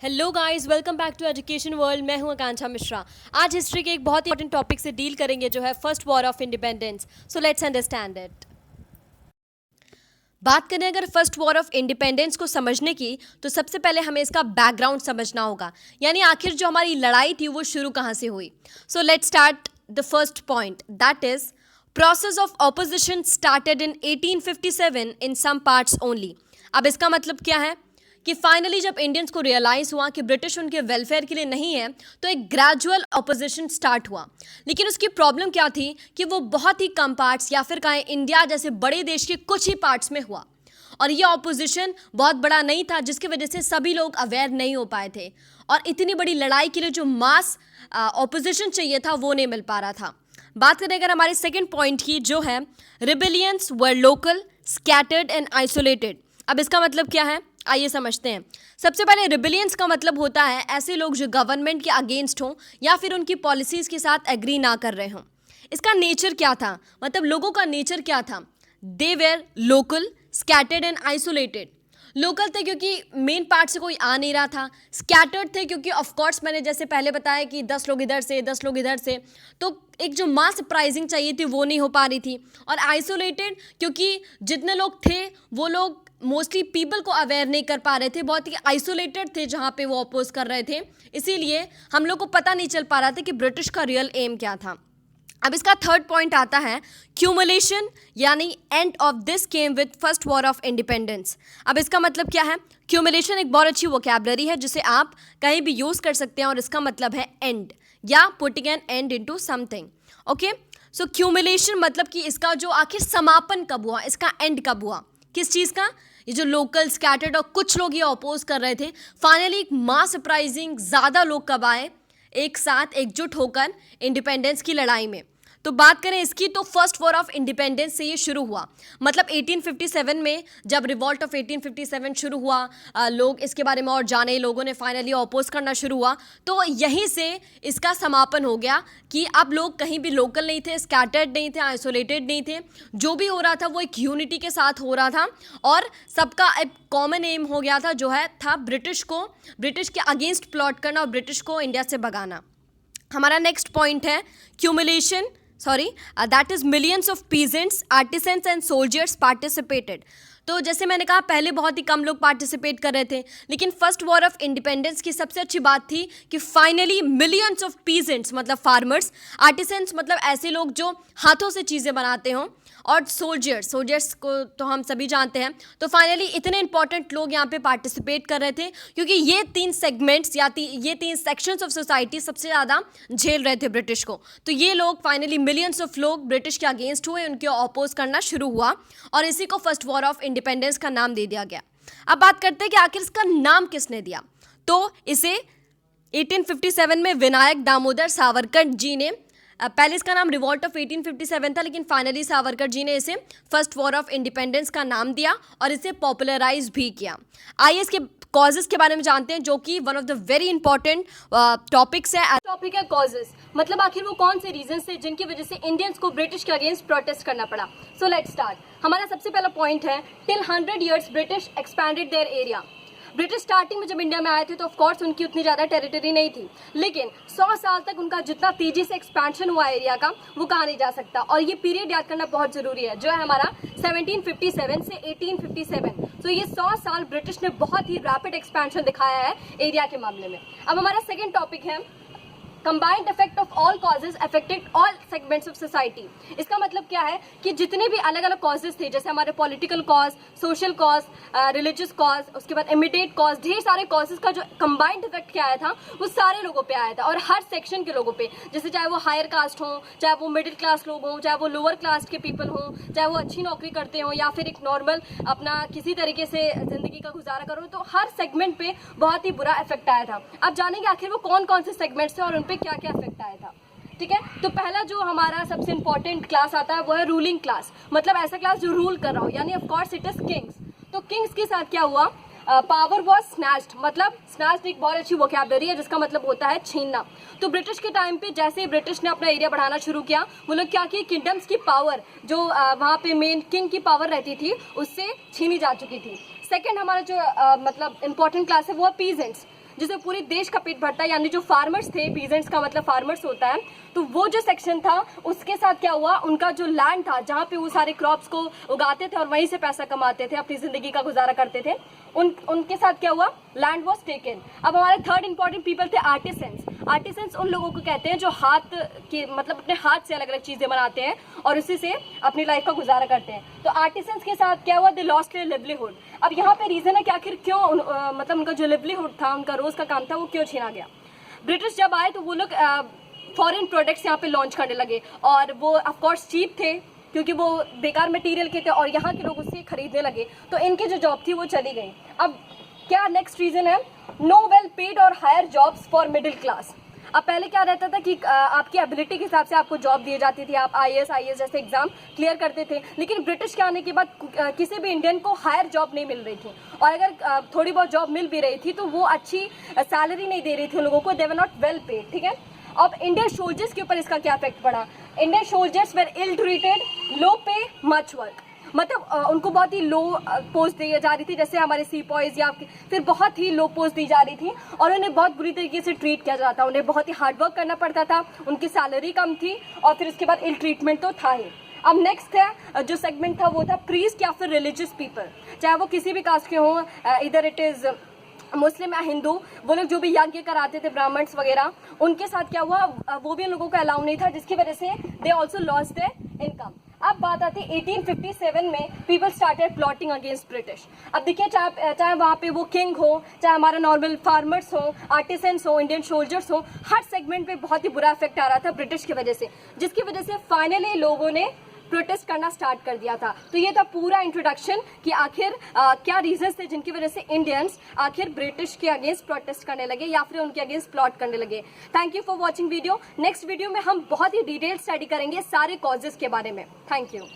Hello guys, welcome back to education world. मैं हूं आकांक्षा मिश्रा। आज हिस्ट्री के एक बहुत ही इंपॉर्टेंट टॉपिक से डील करेंगे जो है first war of independence. So let's understand it. बात करें अगर फर्स्ट वॉर ऑफ इंडिपेंडेंस को समझने की, तो सबसे पहले हमें इसका बैकग्राउंड समझना होगा, यानी आखिर जो हमारी लड़ाई थी वो शुरू कहाँ से हुई। So let's start the first point, that is process of opposition started in 1857 in some parts only. अब इसका मतलब क्या है कि फाइनली जब इंडियंस को रियलाइज हुआ कि ब्रिटिश उनके वेलफेयर के लिए नहीं है, तो एक ग्रेजुअल ऑपोजिशन स्टार्ट हुआ। लेकिन उसकी प्रॉब्लम क्या थी कि वो बहुत ही कम पार्ट्स या फिर कहें इंडिया जैसे बड़े देश के कुछ ही पार्ट्स में हुआ, और ये ऑपोजिशन बहुत बड़ा नहीं था, जिसकी वजह से सभी लोग अवेयर नहीं हो पाए थे, और इतनी बड़ी लड़ाई के लिए जो मास ऑपोजिशन चाहिए था वो नहीं मिल पा रहा था। बात करें अगर हमारे सेकेंड पॉइंट की, जो है rebellions were local, scattered and isolated. अब इसका मतलब क्या है, आइए समझते हैं। सबसे पहले रिबेलियंस का मतलब होता है ऐसे लोग जो गवर्नमेंट के अगेंस्ट हों या फिर उनकी पॉलिसीज़ के साथ एग्री ना कर रहे हों। इसका नेचर क्या था, मतलब लोगों का नेचर क्या था? They were local, scattered and isolated. Local थे क्योंकि मेन पार्ट से कोई आ नहीं रहा था। स्कैटर्ड थे क्योंकि ऑफ कोर्स मैंने जैसे पहले बताया कि 10 लोग इधर से 10 लोग इधर से, तो एक जो मास प्राइजिंग चाहिए थी वो नहीं हो पा रही थी। और आइसोलेटेड क्योंकि जितने लोग थे वो लोग मोस्टली पीपल को अवेयर नहीं कर पा रहे थे, बहुत ही आइसोलेटेड थे जहाँ पे वो अपोज कर रहे थे। इसीलिए हम लोग को पता नहीं चल पा रहा था कि ब्रिटिश का रियल एम क्या था। अब इसका थर्ड पॉइंट आता है क्यूमुलेशन, यानी end of this came with first war of independence. अब इसका मतलब क्या है? क्यूमुलेशन एक बहुत अच्छी वोकैबुलरी है जिसे आप कहीं भी यूज़ कर सकते हैं, और इसका मतलब है एंड या putting an end into something. Okay, so cumulation मतलब कि इसका जो आखिर समापन कब हुआ, इसका एंड कब हुआ, किस चीज़ का? ये जो लोकल, स्कैटर्ड और कुछ लोग ये अपोज कर रहे थे, फाइनली एक मास अपराइजिंग ज़्यादा लोग कब आए एक साथ एकजुट होकर इंडिपेंडेंस की लड़ाई में। तो बात करें इसकी, तो फर्स्ट वॉर ऑफ इंडिपेंडेंस से ये शुरू हुआ। मतलब 1857 में जब रिवॉल्ट ऑफ 1857 शुरू हुआ, लोग इसके बारे में और जाने, लोगों ने फाइनली अपोज करना शुरू हुआ, तो यहीं से इसका समापन हो गया कि अब लोग कहीं भी लोकल नहीं थे, स्कैटर्ड नहीं थे, आइसोलेटेड नहीं थे। जो भी हो रहा था वो एक यूनिटी के साथ हो रहा था, और सबका एक कॉमन एम हो गया था, जो है था ब्रिटिश के अगेंस्ट प्लॉट करना और ब्रिटिश को इंडिया से भगाना। हमारा नेक्स्ट पॉइंट है cumulation, that is millions of peasants, artisans and soldiers participated। तो जैसे मैंने कहा पहले बहुत ही कम लोग पार्टिसिपेट कर रहे थे, लेकिन फर्स्ट वॉर ऑफ इंडिपेंडेंस की सबसे अच्छी बात थी कि फाइनली मिलियंस ऑफ पीजेंट्स मतलब फार्मर्स, आर्टिसंस मतलब ऐसे लोग जो हाथों से चीज़ें बनाते हों, और सोल्जर्स को तो हम सभी जानते हैं। तो फाइनली इतने इंपॉर्टेंट लोग यहाँ पे पार्टिसिपेट कर रहे थे क्योंकि ये तीन सेगमेंट्स या ये तीन सेक्शंस ऑफ सोसाइटी सबसे ज़्यादा झेल रहे थे ब्रिटिश को। तो ये लोग फाइनली मिलियंस ऑफ लोग ब्रिटिश के अगेंस्ट हुए, उनके अपोज करना शुरू हुआ, और इसी को फर्स्ट वॉर ऑफ इंडिपेंडेंस का नाम दे दिया गया। अब बात करते हैं कि आखिर इसका नाम किसने दिया। तो इसे 1857 में विनायक दामोदर सावरकर जी ने, पहले इसका नाम रिवॉल्ट ऑफ 1857 था, लेकिन फाइनली सावरकर जी ने इसे फर्स्ट वॉर ऑफ इंडिपेंडेंस का नाम दिया और इसे पॉपुलराइज भी किया। आइए इसके कॉजेस के बारे में जानते हैं, जो कि one of the very important topics है। टॉपिक है कॉजेस, मतलब आखिर वो कौन से रीजंस थे जिनकी वजह से इंडियंस को ब्रिटिश के अगेंस्ट प्रोटेस्ट करना पड़ा। सो लेट्स स्टार्ट। हमारा सबसे पहला पॉइंट है till 100 years British expanded their area. British starting में जब इंडिया में आए थे तो ऑफ कोर्स उनकी उतनी ज़्यादा टेरिटरी नहीं थी, लेकिन 100 साल तक उनका जितना तेजी से एक्सपेंशन हुआ एरिया का वो कहा नहीं जा सकता। और ये पीरियड याद करना बहुत ज़रूरी है, जो है हमारा 1757 से 1857। तो ये 100 साल ब्रिटिश ने बहुत ही रैपिड एक्सपेंशन दिखाया है एरिया के मामले में। अब हमारा सेकेंड टॉपिक है combined effect of all causes affected all segments of society. इसका मतलब क्या है कि जितने भी अलग अलग कॉजेज थे, जैसे हमारे political cause, social cause, religious cause, उसके बाद इमीडिएट कॉज, ढेर सारे कॉजेज का जो कंबाइंड इफेक्ट क्या आया था वो सारे लोगों पे आया था, और हर सेक्शन के लोगों पे, जैसे चाहे वो हायर कास्ट हो, चाहे वो मिडिल क्लास लोग हों, चाहे वो लोअर क्लास के पीपल हों, चाहे वो अच्छी नौकरी करते हों या फिर एक नॉर्मल अपना किसी तरीके से जिंदगी का गुजारा करो, तो हर सेगमेंट पे बहुत ही बुरा इफेक्ट आया था। अब जानेंगे आखिर वो कौन कौन से सेगमेंट्स थे और उन पे क्या क्या इफेक्ट आया था। ठीक है, तो पहला जो हमारा सबसे इंपॉर्टेंट क्लास आता है वो है रूलिंग क्लास, मतलब ऐसा क्लास जो रूल कर रहा हो, यानी of course it is Kings. तो किंग्स के साथ क्या हुआ, पावर वॉज स्नैच्ड, मतलब स्नैच्ड एक बहुत अच्छी वोकैबुलरी है जिसका मतलब होता है छीनना। तो ब्रिटिश के टाइम पे जैसे ही ब्रिटिश ने अपना एरिया बढ़ाना शुरू किया, वो लोग क्या किए, किंगडम्स की पावर जो वहाँ पे मेन किंग की पावर रहती थी उससे छीनी जा चुकी थी। सेकेंड हमारा जो मतलब इंपॉर्टेंट क्लास है वो है पीजेंट्स। जिसमें पूरे देश का पेट भरता है, यानी जो फार्मर्स थे, पीजेंट्स का मतलब फार्मर्स होता है, तो वो जो सेक्शन था उसके साथ क्या हुआ, उनका जो लैंड था जहाँ पे वो सारे क्रॉप्स को उगाते थे और वहीं से पैसा कमाते थे, अपनी जिंदगी का गुजारा करते थे, उनके साथ क्या हुआ, लैंड वॉज टेकन। अब हमारे थर्ड इंपॉर्टेंट पीपल थे आर्टिसंस। आर्टिसंस उन लोगों को कहते हैं जो हाथ के मतलब अपने हाथ से अलग अलग चीजें बनाते हैं और उसी से अपनी लाइफ का गुजारा करते हैं। तो आर्टिसंस के साथ क्या हुआ, दे लॉस्ट देयर लिवलीहुड। अब यहाँ पे रीजन है कि आखिर क्यों मतलब उनका जो लिवलीहुड था, उनका रोज का काम था, वो क्यों छीना गया। ब्रिटिश जब आए तो वो लोग फॉरेन प्रोडक्ट्स यहाँ पे लॉन्च करने लगे और वो ऑफकोर्स चीप थे क्योंकि वो बेकार मटेरियल के थे और यहाँ के लोग उससे खरीदने लगे, तो इनकी जो जॉब थी वो चली गई। अब क्या नेक्स्ट रीजन है, नो वेल पेड और higher jobs for middle class. अब पहले क्या रहता था कि आपकी एबिलिटी के हिसाब से आपको जॉब दी जाती थी, आप IAS जैसे एग्जाम क्लियर करते थे, लेकिन ब्रिटिश के आने के बाद किसी भी इंडियन को हायर जॉब नहीं मिल रही थी और अगर थोड़ी बहुत जॉब मिल भी रही थी तो वो अच्छी सैलरी नहीं दे रही थी उन लोगों को, दे वर नॉट वेल पेड, ठीक है। अब इंडियन सोल्जर्स के ऊपर इसका क्या इफेक्ट पड़ा, Indian soldiers were ill treated, low pay much work, मतलब उनको बहुत ही लो पोस्ट दी जा रही थी, जैसे हमारे सीपॉइज या फिर बहुत ही लो पोस्ट दी जा रही थी और उन्हें बहुत बुरी तरीके से ट्रीट किया जाता, उन्हें बहुत ही हार्ड वर्क करना पड़ता था, उनकी सैलरी कम थी और फिर उसके बाद इल ट्रीटमेंट तो था ही। अब नेक्स्ट है जो सेगमेंट था वो था प्रीस्ट या फिर रिलीजियस पीपल, चाहे वो किसी भी कास्ट के हों, इधर इट इज़ मुस्लिम या हिंदू, वो लोग जो भी यज्ञ कराते थे ब्राह्मण्स वगैरह, उनके साथ क्या हुआ, वो भी उन लोगों को अलाउ नहीं था, जिसकी वजह से they also loss there income. अब बात आती है 1857 में people started plotting against British. अब देखिए चाहे वहाँ पे वो किंग हो, चाहे हमारा नॉर्मल फार्मर्स हो, आर्टिसंस हो, इंडियन सोल्जर्स हो, हर सेगमेंट पे बहुत ही बुरा इफेक्ट आ रहा था ब्रिटिश की वजह से, जिसकी वजह से फाइनली लोगों ने प्रोटेस्ट करना स्टार्ट कर दिया था। तो ये था पूरा इंट्रोडक्शन कि आखिर क्या रीजंस थे जिनकी वजह से इंडियंस आखिर ब्रिटिश के अगेंस्ट प्रोटेस्ट करने लगे या फिर उनके अगेंस्ट प्लॉट करने लगे। Thank you for watching video. Next video में हम बहुत ही डिटेल स्टडी करेंगे सारे कॉजेस के बारे में। Thank you.